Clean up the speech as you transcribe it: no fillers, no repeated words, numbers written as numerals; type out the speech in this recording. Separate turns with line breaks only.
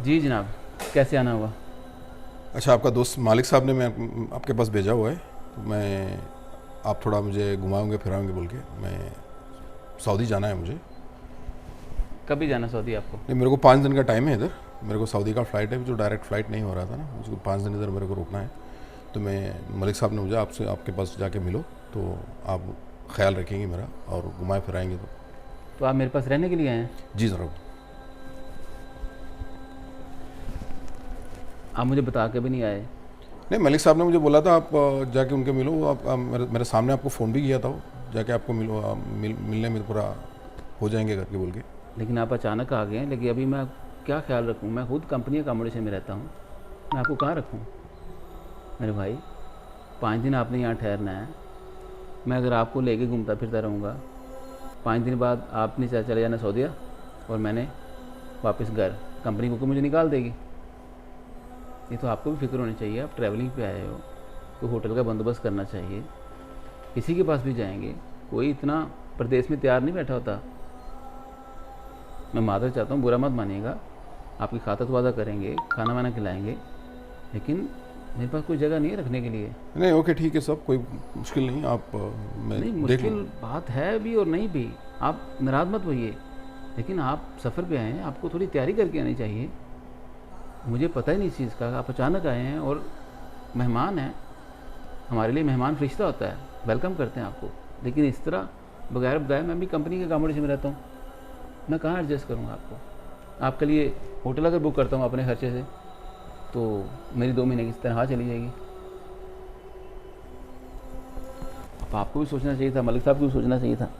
जी जनाब, कैसे आना हुआ?
अच्छा, आपका दोस्त मालिक साहब ने मैं आपके पास भेजा हुआ है, तो मैं आप थोड़ा मुझे घुमाओगे फिराओगे बोल के। मैं सऊदी जाना है मुझे।
कभी जाना सऊदी आपको?
नहीं, मेरे को 5 दिन का टाइम है इधर। मेरे को सऊदी का फ़्लाइट है, जो डायरेक्ट फ़्लाइट नहीं हो रहा था ना, मुझको 5 दिन इधर मेरे को रुकना है। तो मैं मलिक साहब ने मुझे आपसे आपके पास जाके मिलो, तो आप ख्याल रखेंगे मेरा और घुमाए फिराएंगे तो।
तो आप मेरे पास रहने के लिए आए हैं?
जी ज़रूर।
आप मुझे बता के भी नहीं आए।
नहीं, मलिक साहब ने मुझे बोला था आप जाके उनके मिलो। आप मेरे सामने आपको फ़ोन भी किया था वो, जाके आपको मिलो, आप मिलने में पूरा हो जाएंगे करके बोल के।
लेकिन आप अचानक आ गए हैं। लेकिन अभी मैं क्या ख्याल रखूँ? मैं खुद कंपनी अकोमोडेशन में रहता हूँ, मैं आपको कहाँ रखूँ? मेरे भाई, 5 दिन आपने यहाँ ठहरना है। मैं अगर आपको लेके घूमता फिरता रहूँगा, 5 दिन बाद आपने चले जाना सऊदीया और मैंने वापस घर, कंपनी को मुझे निकाल देगी। ये तो आपको भी फिक्र होनी चाहिए। आप ट्रैवलिंग पे आए हो तो होटल का बंदोबस्त करना चाहिए। किसी के पास भी जाएंगे, कोई इतना प्रदेश में तैयार नहीं बैठा होता। मैं मादर चाहता हूँ, बुरा मत मानिएगा। आपकी खातर वादा करेंगे, खाना वाना खिलाएंगे, लेकिन मेरे पास कोई जगह नहीं है रखने के लिए।
नहीं, ओके, ठीक है, सब कोई मुश्किल नहीं। आप मैं
नहीं,
देख
मुश्किल
लूँ।
बात है भी और नहीं भी। आप नाराज़ मत होइए, लेकिन आप सफ़र पे आए हैं, आपको थोड़ी तैयारी करके आनी चाहिए। मुझे पता ही नहीं इस चीज़ का, आप अचानक आए हैं और मेहमान हैं। हमारे लिए मेहमान फरिश्ता होता है, वेलकम करते हैं आपको। लेकिन इस तरह बगैर बताए, मैं भी कंपनी के अकोमोडेशन में रहता हूँ, मैं कहाँ एडजस्ट करूँगा आपको? आपके लिए होटल अगर बुक करता हूँ अपने खर्चे से, तो मेरी 2 महीने की तनख्वाह चली जाएगी। अब आपको भी सोचना चाहिए था, मलिक साहब को भी सोचना चाहिए था।